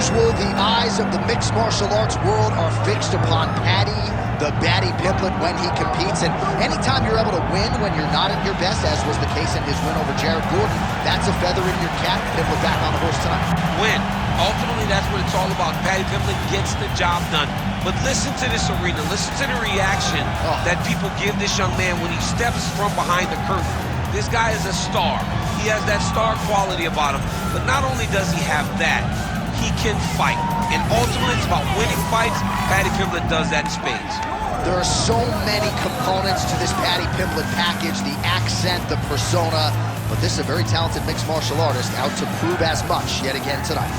usual, the eyes of the mixed martial arts world are fixed upon Paddy, the Paddy Pimblett, when he competes. And anytime you're able to win when you're not at your best, as was the case in his win over Jared Gordon, that's a feather in your cap. Pimblett back on the horse tonight. Win. Ultimately, that's what it's all about. Paddy Pimblett gets the job done. But listen to this arena. Listen to the reaction that people give this young man when he steps from behind the curtain. This guy is a star. He has that star quality about him. But not only does he have that, he can fight. And ultimately, it's about winning fights. Paddy Pimblett does that in spades. There are so many components to this Paddy Pimblett package, the accent, the persona. But this is a very talented mixed martial artist out to prove as much yet again tonight.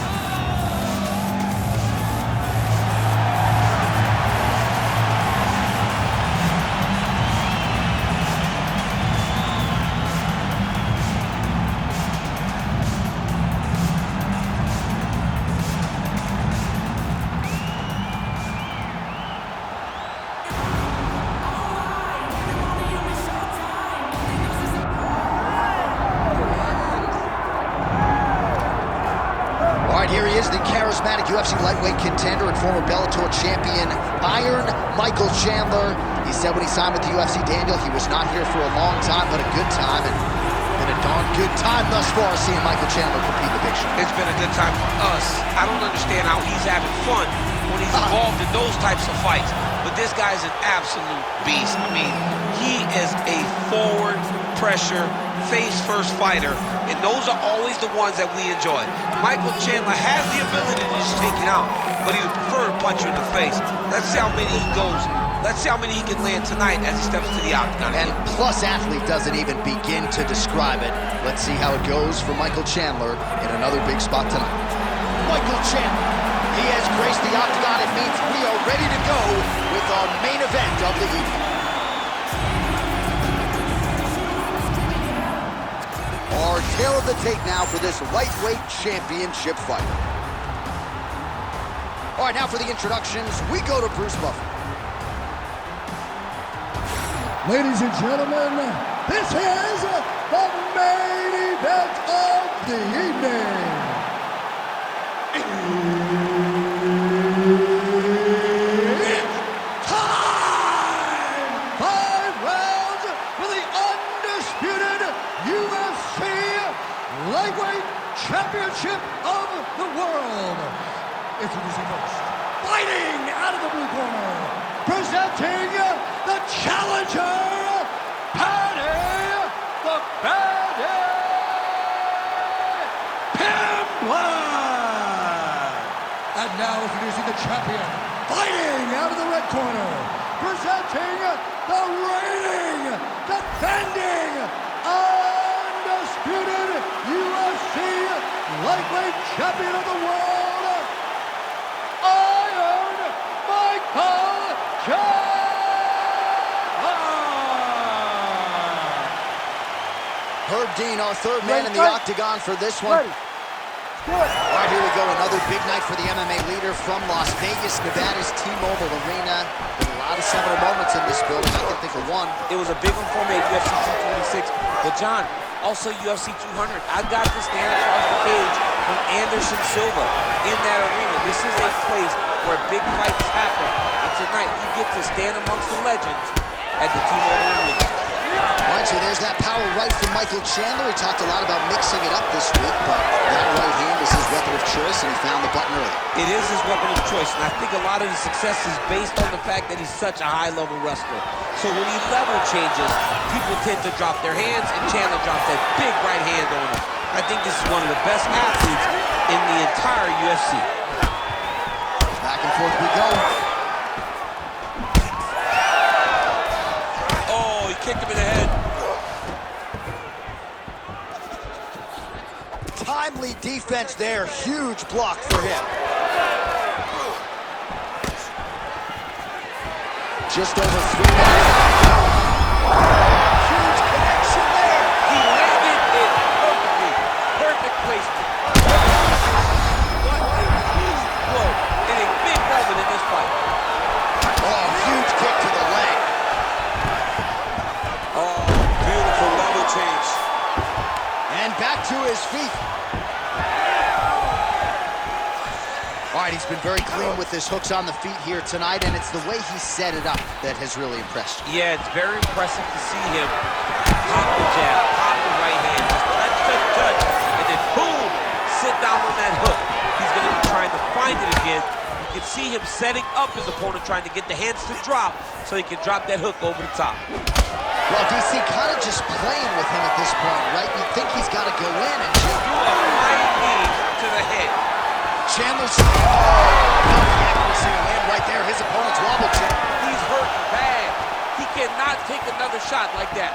Here he is, the charismatic UFC lightweight contender and former Bellator champion, Iron Michael Chandler. He said when he signed with the UFC, Daniel, he was not here for a long time, but a good time, and been a darn good time thus far seeing Michael Chandler compete in the big show. It's been a good time for us. I don't understand how he's having fun when he's involved in those types of fights, but this guy's an absolute beast. I mean, he is a forward pressure, face-first fighter, and those are always the ones that we enjoy. Michael Chandler has the ability to just take it out, but he would prefer to punch you in the face. Let's see how many he goes. Let's see how many he can land tonight as he steps to the octagon. And plus athlete doesn't even begin to describe it. Let's see how it goes for Michael Chandler in another big spot tonight. Michael Chandler, he has graced the octagon. It means we are ready to go with our main event of the evening. Our tale of the tape now for this lightweight championship fight. All right, now for the introductions, we go to Bruce Buffer. Ladies and gentlemen, this is the main event of the evening. It's time! 5 rounds for the undisputed UFC Lightweight Championship of the World. Introducing first, fighting out of the blue corner, presenting the challenger, Paddy the Paddy Pimblett. And now introducing the champion, fighting out of the red corner, presenting the reigning, defending, undisputed UFC lightweight champion of the world, Iron Michael Chandler. Herb Dean, our third man in the octagon for this one. All right, here we go. Another big night for the MMA leader from Las Vegas, Nevada's T-Mobile Arena. Been a lot of seminal moments in this building. I can think of one. It was a big one for me at UFC 226. But John, also UFC 200. I got to stand across the cage from Anderson Silva in that arena. This is a place where big fights happen. And tonight, you get to stand amongst the legends at the T-Mobile Arena. All right, so there's that power right from Michael Chandler. He talked a lot about mixing it up this week, but that right hand is his weapon of choice, and he found the button early. It is his weapon of choice, and I think a lot of his success is based on the fact that he's such a high-level wrestler. So when he level changes, people tend to drop their hands, and Chandler drops that big right hand on him. I think this is one of the best athletes in the entire UFC. Back and forth we go. Oh, he kicked him in the head. Timely defense there. Huge block for him. Just over 3 minutes. Huge connection there. He landed it perfectly. Perfect placement. What a huge blow in a big moment in this fight. Oh, huge kick to the leg. Oh, beautiful level change. And back to his feet. All right, he's been very clean with his hooks on the feet here tonight, and it's the way he set it up that has really impressed you. Yeah, it's very impressive to see him pop the jab, pop the right hand, just touch, and then boom, sit down on that hook. He's going to be trying to find it again. You can see him setting up his opponent, trying to get the hands to drop so he can drop that hook over the top. Well, DC kind of just playing with him at this point, right? You think he's got to go in and Do a flying knee to the head. Chandler's accuracy land right there. His opponent's wobble chip. He's hurt bad. He cannot take another shot like that.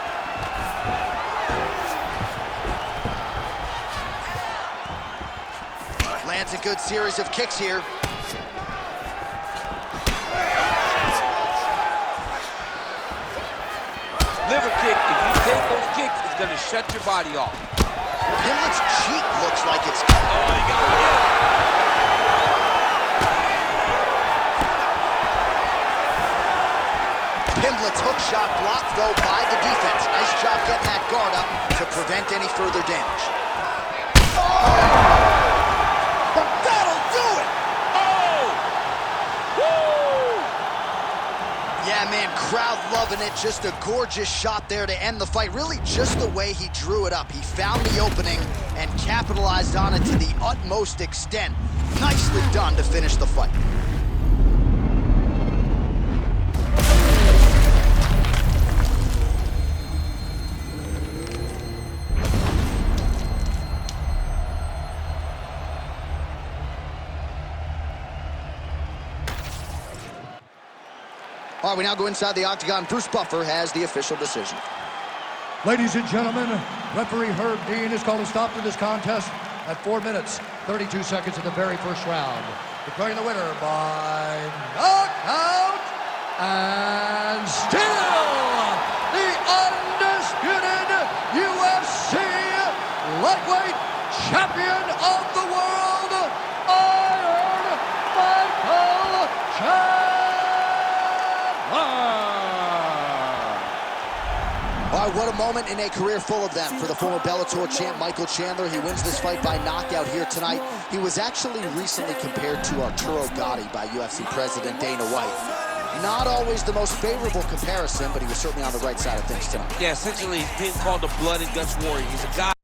Lands a good series of kicks here. Liver kick, if you take those kicks, it's going to shut your body off. Pimblett's cheek looks like it's... Oh, he got hit. Pimblett's hook shot blocked, though, by the defense. Nice job getting that guard up to prevent any further damage. But that'll do it! Oh! Woo! Yeah, man, crowd loving it. Just a gorgeous shot there to end the fight. Really just the way he drew it up. He found the opening and capitalized on it to the utmost extent. Nicely done to finish the fight. All right, we now go inside the octagon. Bruce Buffer has the official decision. Ladies and gentlemen, referee Herb Dean has called a stop to this contest at 4 minutes, 32 seconds of the very first round. Declaring the winner by knockout and still the undisputed UFC lightweight champion of the world, Iron Michael Chandler. All right, what a moment in a career full of them for the former Bellator champ Michael Chandler. He wins this fight by knockout here tonight. He was actually recently compared to Arturo Gatti by UFC president Dana White. Not always the most favorable comparison, but he was certainly on the right side of things tonight. Yeah, essentially he's being called a blood and guts warrior. He's a guy